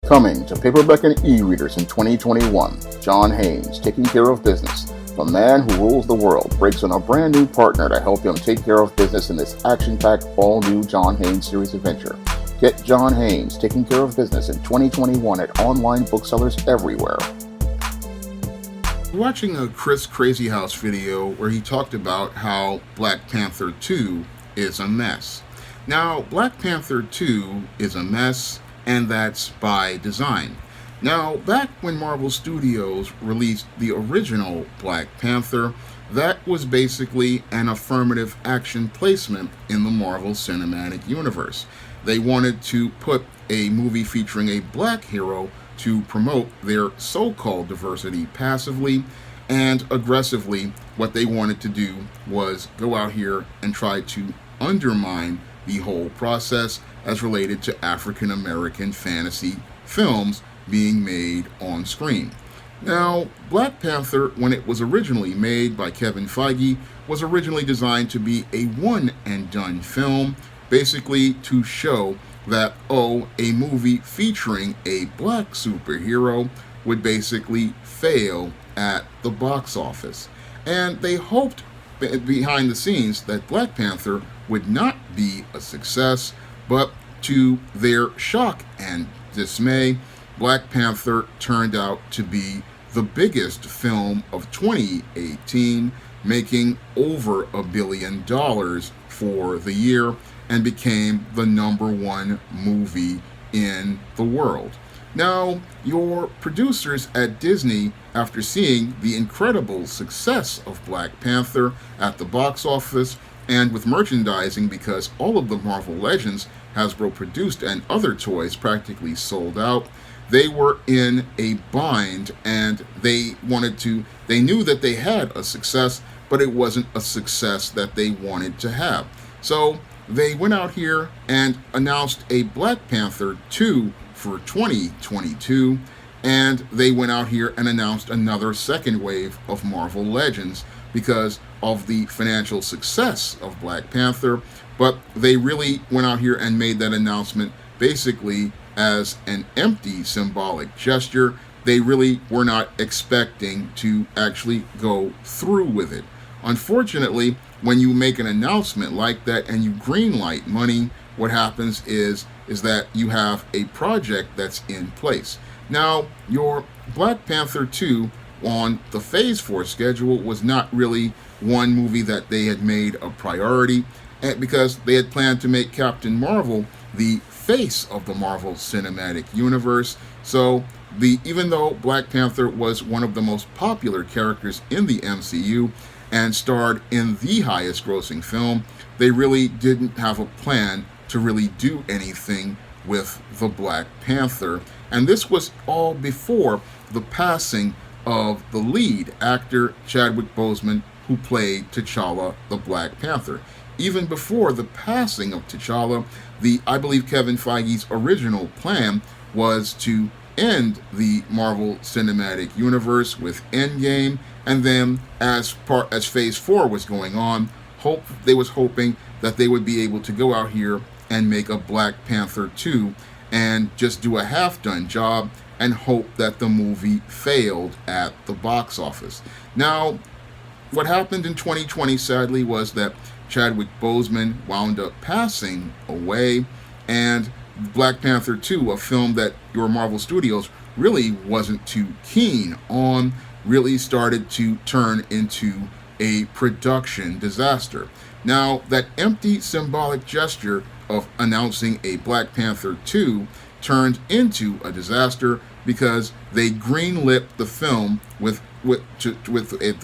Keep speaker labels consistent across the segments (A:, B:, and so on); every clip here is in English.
A: Coming to paperback and e-readers in 2021, John Haynes, Taking Care of Business. The man who rules the world breaks on a brand new partner to help him take care of business in this action-packed, all-new John Haynes series adventure. Get John Haynes, Taking Care of Business in 2021 at online booksellers everywhere.
B: Watching a Chris Crazy House video where he talked about how Black Panther 2 is a mess. Now, Black Panther 2 is a mess, and that's by design. Now, back when Marvel Studios released the original Black Panther, that was basically an affirmative action placement in the Marvel Cinematic Universe. They wanted to put a movie featuring a black hero to promote their so-called diversity passively, and aggressively what they wanted to do was go out here and try to undermine the whole process as related to African American fantasy films being made on screen. Now, Black Panther, when it was originally made by Kevin Feige, was originally designed to be a one-and-done film, basically to show that, a movie featuring a black superhero would basically fail at the box office. And they hoped behind the scenes that Black Panther would not be a success, but to their shock and dismay, Black Panther turned out to be the biggest film of 2018, making over $1 billion for the year, and became the #1 movie in the world. Now, your producers at Disney, after seeing the incredible success of Black Panther at the box office and with merchandising, because all of the Marvel Legends Hasbro produced and other toys practically sold out, they were in a bind, and they knew that they had a success, but it wasn't a success that they wanted to have. So they went out here and announced a Black Panther 2 for 2022, and they went out here and announced another second wave of Marvel Legends because of the financial success of Black Panther, but they really went out here and made that announcement basically as an empty symbolic gesture. They really were not expecting to actually go through with it. Unfortunately, when you make an announcement like that and you greenlight money, what happens is that you have a project that's in place. Now, your Black Panther 2 on the Phase 4 schedule was not really one movie that they had made a priority, because they had planned to make Captain Marvel the face of the Marvel Cinematic Universe. So even though Black Panther was one of the most popular characters in the MCU and starred in the highest grossing film, they really didn't have a plan to really do anything with the Black Panther. And this was all before the passing of the lead actor, Chadwick Boseman, who played T'Challa the Black Panther. Even before the passing of T'Challa, I believe Kevin Feige's original plan was to end the Marvel Cinematic Universe with Endgame, and then as Phase 4 was going on, they was hoping that they would be able to go out here and make a Black Panther 2 and just do a half-done job and hope that the movie failed at the box office. Now, what happened in 2020, sadly, was that Chadwick Boseman wound up passing away, and Black Panther 2, a film that your Marvel Studios really wasn't too keen on, really started to turn into a production disaster. Now, that empty symbolic gesture of announcing a Black Panther 2 turned into a disaster because they greenlit the film with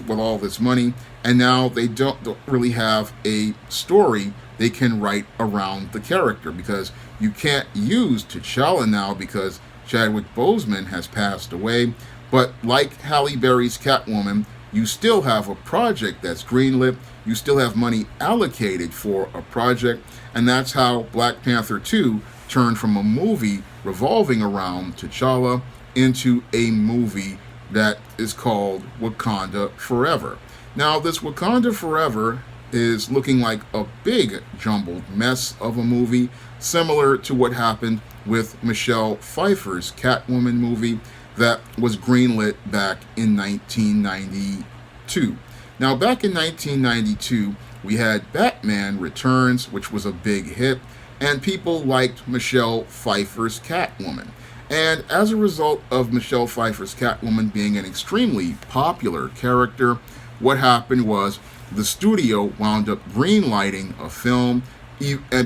B: all this money, and now they don't really have a story they can write around the character, because you can't use T'Challa now because Chadwick Boseman has passed away. But like Halle Berry's Catwoman, you still have a project that's greenlit, you still have money allocated for a project, and that's how Black Panther 2 turned from a movie revolving around T'Challa into a movie that is called Wakanda Forever. Now, this Wakanda Forever is looking like a big jumbled mess of a movie, similar to what happened with Michelle Pfeiffer's Catwoman movie that was greenlit back in 1992. Now, back in 1992, we had Batman Returns, which was a big hit, and people liked Michelle Pfeiffer's Catwoman. And as a result of Michelle Pfeiffer's Catwoman being an extremely popular character, what happened was the studio wound up greenlighting a film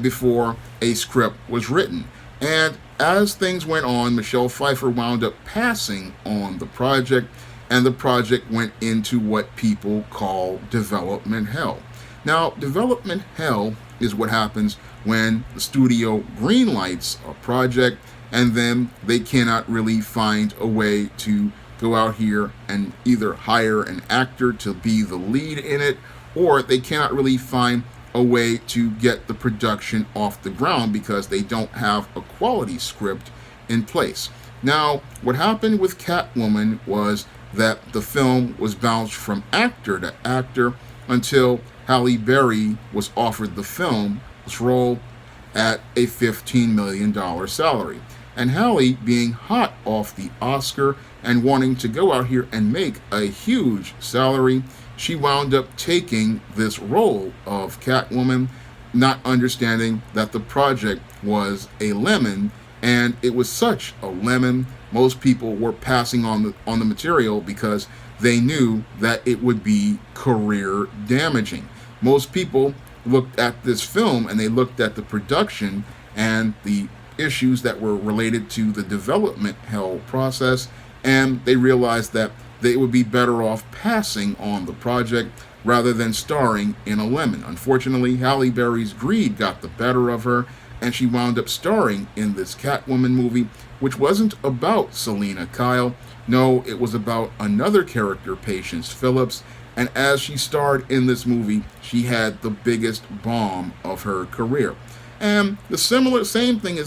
B: before a script was written. And as things went on, Michelle Pfeiffer wound up passing on the project, and the project went into what people call development hell. Now, development hell is what happens when the studio greenlights a project and then they cannot really find a way to go out here and either hire an actor to be the lead in it, or they cannot really find a way to get the production off the ground because they don't have a quality script in place. Now, what happened with Catwoman was that the film was bounced from actor to actor until Halle Berry was offered this role at a $15 million salary. And Halle, being hot off the Oscar and wanting to go out here and make a huge salary, she wound up taking this role of Catwoman, not understanding that the project was a lemon, and it was such a lemon, most people were passing on the material because they knew that it would be career damaging. Most people looked at this film and they looked at the production and the issues that were related to the development hell process, and they realized that they would be better off passing on the project rather than starring in a lemon. Unfortunately, Halle Berry's greed got the better of her, and she wound up starring in this Catwoman movie, which wasn't about Selina Kyle. No, it was about another character, Patience Phillips, and as she starred in this movie, she had the biggest bomb of her career. And the same thing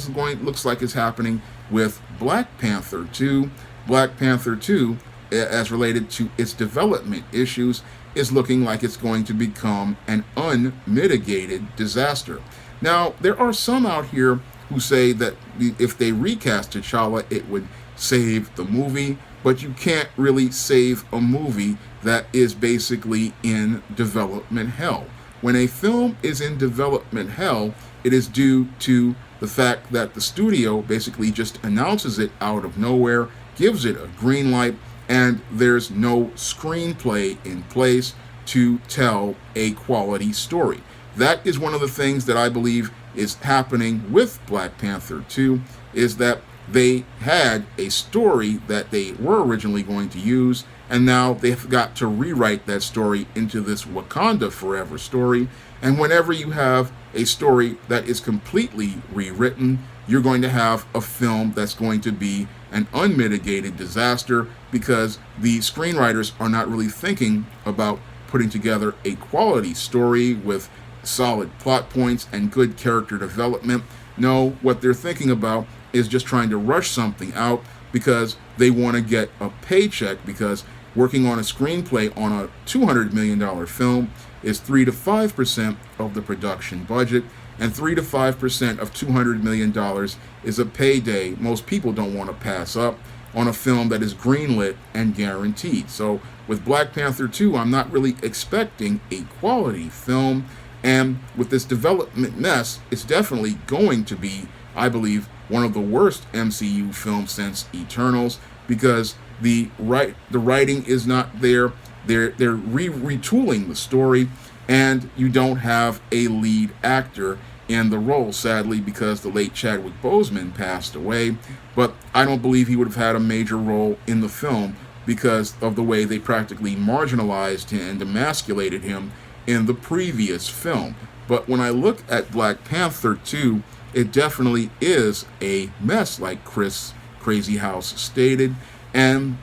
B: looks like is happening with Black Panther 2. Black Panther 2, as related to its development issues, is looking like it's going to become an unmitigated disaster. Now, there are some out here who say that if they recast T'Challa, it would save the movie, but you can't really save a movie that is basically in development hell. When a film is in development hell, it is due to the fact that the studio basically just announces it out of nowhere, gives it a green light, and there's no screenplay in place to tell a quality story. That is one of the things that I believe is happening with Black Panther 2, is that they had a story that they were originally going to use, and now they've got to rewrite that story into this Wakanda Forever story. And whenever you have a story that is completely rewritten, you're going to have a film that's going to be an unmitigated disaster because the screenwriters are not really thinking about putting together a quality story with solid plot points and good character development. No, what they're thinking about is just trying to rush something out because they want to get a paycheck, because working on a screenplay on a $200 million film is 3 to 5% of the production budget, and 3 to 5% of $200 million is a payday most people don't want to pass up on a film that is greenlit and guaranteed. So with Black Panther 2, I'm not really expecting a quality film, and with this development mess, it's definitely going to be, I believe, one of the worst MCU films since Eternals, because the writing is not there. They're retooling the story, and you don't have a lead actor in the role, sadly, because the late Chadwick Boseman passed away. But I don't believe he would have had a major role in the film because of the way they practically marginalized him and emasculated him in the previous film. But when I look at Black Panther 2, it definitely is a mess, like Chris Crazy House stated. And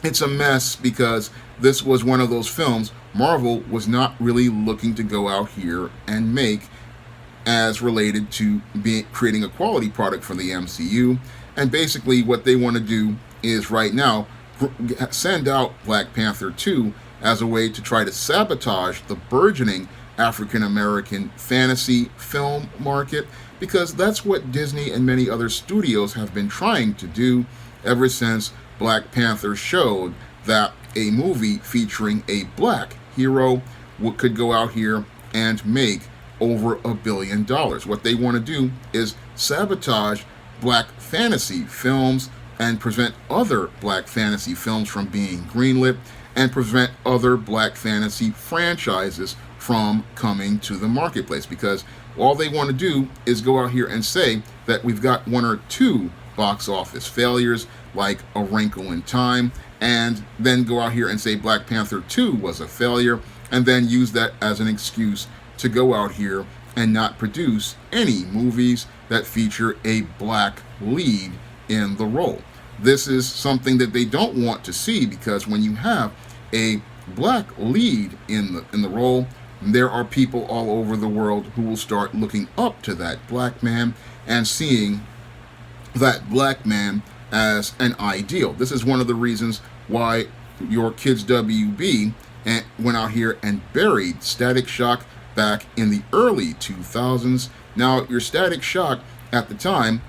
B: it's a mess because this was one of those films Marvel was not really looking to go out here and make as related to creating a quality product for the MCU. And basically what they want to do is right now send out Black Panther 2 as a way to try to sabotage the burgeoning African American fantasy film market, because that's what Disney and many other studios have been trying to do ever since Black Panther showed that a movie featuring a black hero could go out here and make over $1 billion. What they want to do is sabotage black fantasy films and prevent other black fantasy films from being greenlit and prevent other black fantasy franchises from coming to the marketplace, because all they want to do is go out here and say that we've got one or two box office failures like A Wrinkle in Time, and then go out here and say Black Panther 2 was a failure, and then use that as an excuse to go out here and not produce any movies that feature a black lead in the role. This is something that they don't want to see, because when you have a black lead in the role, there are people all over the world who will start looking up to that black man and seeing that black man as an ideal. This is one of the reasons why your Kids WB went out here and buried Static Shock back in the early 2000s. Now, your Static Shock at the time,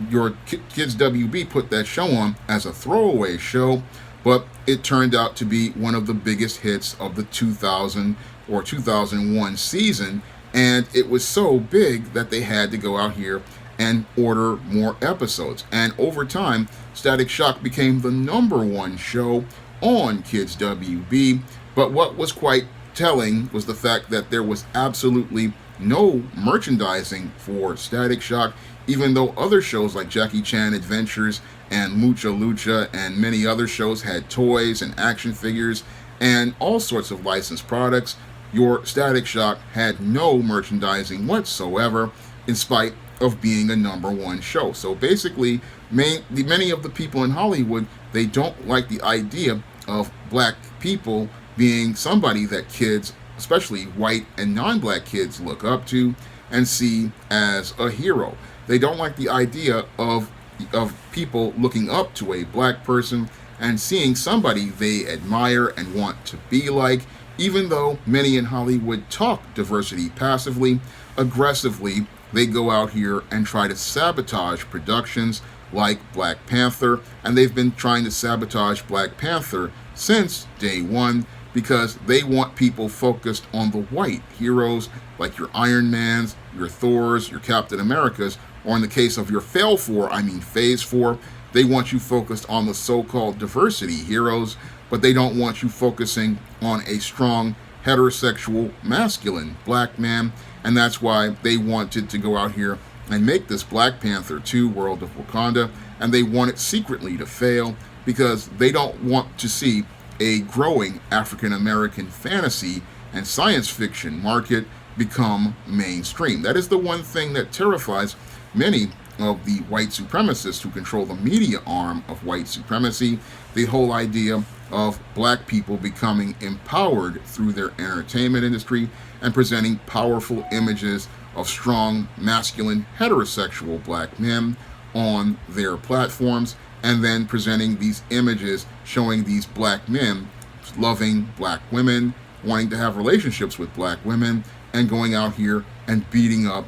B: your Kids WB put that show on as a throwaway show, but it turned out to be one of the biggest hits of the 2000 or 2001 season, and it was so big that they had to go out here and order more episodes. And over time, Static Shock became the #1 show on Kids WB. But what was quite telling was the fact that there was absolutely no merchandising for Static Shock, even though other shows like Jackie Chan Adventures and Mucha Lucha and many other shows had toys and action figures and all sorts of licensed products. Your Static Shock had no merchandising whatsoever, in spite of being a #1 show. So basically, many of the people in Hollywood, they don't like the idea of black people being somebody that kids, especially white and non-black kids, look up to and see as a hero. They don't like the idea of people looking up to a black person and seeing somebody they admire and want to be like. Even though many in Hollywood talk diversity passively, aggressively, they go out here and try to sabotage productions like Black Panther, and they've been trying to sabotage Black Panther since day one, because they want people focused on the white heroes like your Iron Mans, your Thors, your Captain Americas, or in the case of your Phase 4, they want you focused on the so-called diversity heroes, but they don't want you focusing on a strong heterosexual masculine black man. And that's why they wanted to go out here and make this Black Panther 2 World of Wakanda, and they want it secretly to fail, because they don't want to see a growing African American fantasy and science fiction market become mainstream. That is the one thing that terrifies many of the white supremacists who control the media arm of white supremacy, the whole idea of black people becoming empowered through their entertainment industry and presenting powerful images of strong, masculine, heterosexual black men on their platforms, and then presenting these images showing these black men loving black women, wanting to have relationships with black women, and going out here and beating up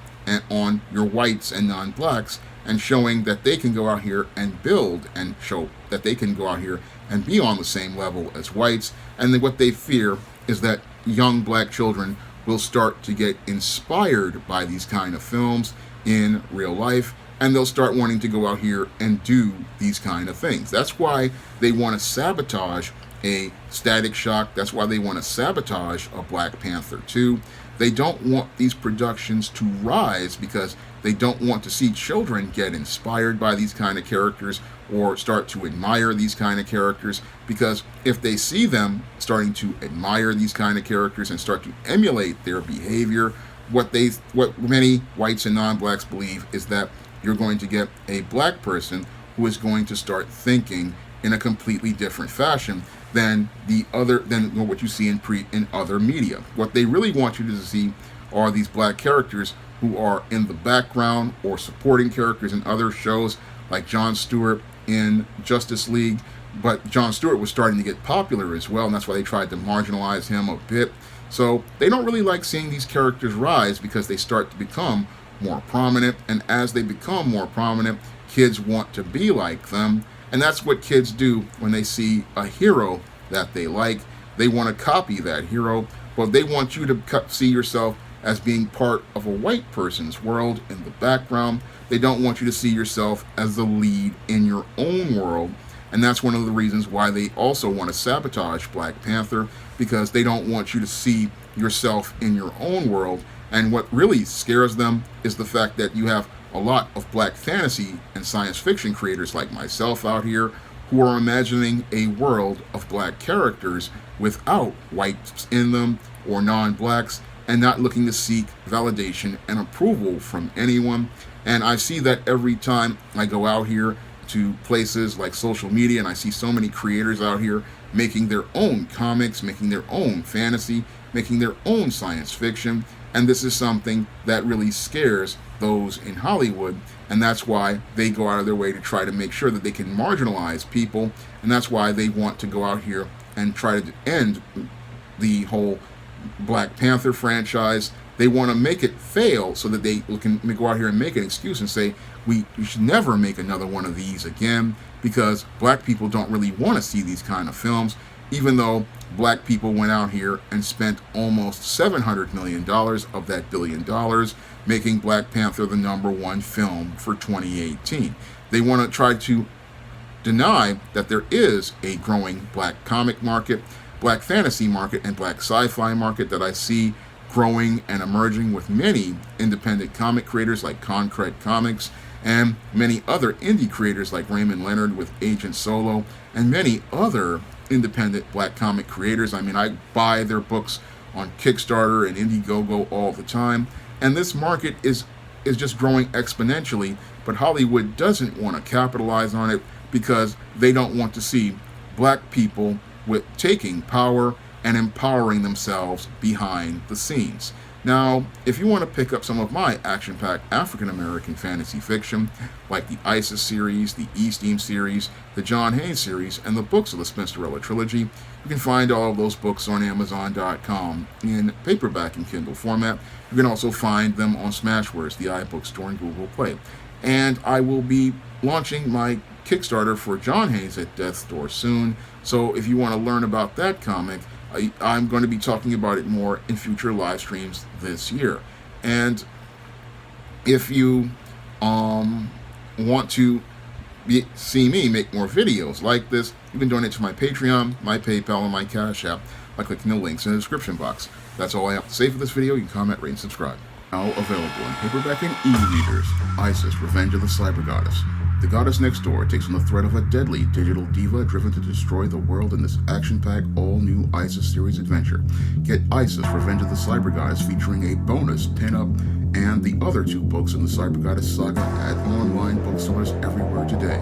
B: on your whites and non-blacks, and showing that they can go out here and build and show that they can go out here and be on the same level as whites. And then what they fear is that young black children will start to get inspired by these kind of films in real life, and they'll start wanting to go out here and do these kind of things. That's why they want to sabotage a Static Shock. That's why they want to sabotage a Black Panther 2. They don't want these productions to rise, because they don't want to see children get inspired by these kind of characters or start to admire these kind of characters, because if they see them starting to admire these kind of characters and start to emulate their behavior, what many whites and non-blacks believe is that you're going to get a black person who is going to start thinking in a completely different fashion than what you see in other media. What they really want you to see are these black characters who are in the background or supporting characters in other shows like Jon Stewart in Justice League, but Jon Stewart was starting to get popular as well, and that's why they tried to marginalize him a bit. So they don't really like seeing these characters rise because they start to become more prominent, and as they become more prominent, kids want to be like them, and that's what kids do when they see a hero that they like. They want to copy that hero, but they want you to see yourself as being part of a white person's world in the background. They don't want you to see yourself as the lead in your own world. And that's one of the reasons why they also want to sabotage Black Panther, because they don't want you to see yourself in your own world. And what really scares them is the fact that you have a lot of black fantasy and science fiction creators like myself out here who are imagining a world of black characters without whites in them or non-blacks, and not looking to seek validation and approval from anyone. And I see that every time I go out here to places like social media, and I see so many creators out here making their own comics, making their own fantasy, making their own science fiction. And this is something that really scares those in Hollywood, and that's why they go out of their way to try to make sure that they can marginalize people, and that's why they want to go out here and try to end the whole Black Panther franchise. They want to make it fail so that they can go out here and make an excuse and say, we should never make another one of these again, because black people don't really want to see these kind of films, even though black people went out here and spent almost $700 million of that $1 billion making Black Panther the #1 film for 2018. They want to try to deny that there is a growing black comic market, black fantasy market, and black sci-fi market that I see growing and emerging with many independent comic creators like Concrete Comics, and many other indie creators like Raymond Leonard with Agent Solo, and many other independent black comic creators. I mean, I buy their books on Kickstarter and Indiegogo all the time, and this market is just growing exponentially, but Hollywood doesn't want to capitalize on it because they don't want to see black people with taking power and empowering themselves behind the scenes. Now, if you want to pick up some of my action-packed African-American fantasy fiction, like the ISIS series, the E-Steam series, the John Haynes series, and the books of the Spinsterella trilogy, you can find all of those books on Amazon.com in paperback and Kindle format. You can also find them on Smashwords, the iBookstore, and Google Play. And I will be launching my Kickstarter for John Haynes at Death's Door soon, so if you want to learn about that comic, I'm going to be talking about it more in future live streams this year. And if you want to see me make more videos like this, you can donate to my Patreon, my PayPal, and my Cash App by clicking the links in the description box. That's all I have to say for this video. You can comment, rate, and subscribe. Now available in paperback and e-readers, ISIS, Revenge of the Cyber Goddess. The goddess next door takes on the threat of a deadly digital diva driven to destroy the world in this action-packed, all-new ISIS series adventure. Get ISIS, Revenge of the Cyber Goddess featuring a bonus pin-up and the other 2 books in the Cyber Goddess saga at online booksellers everywhere today.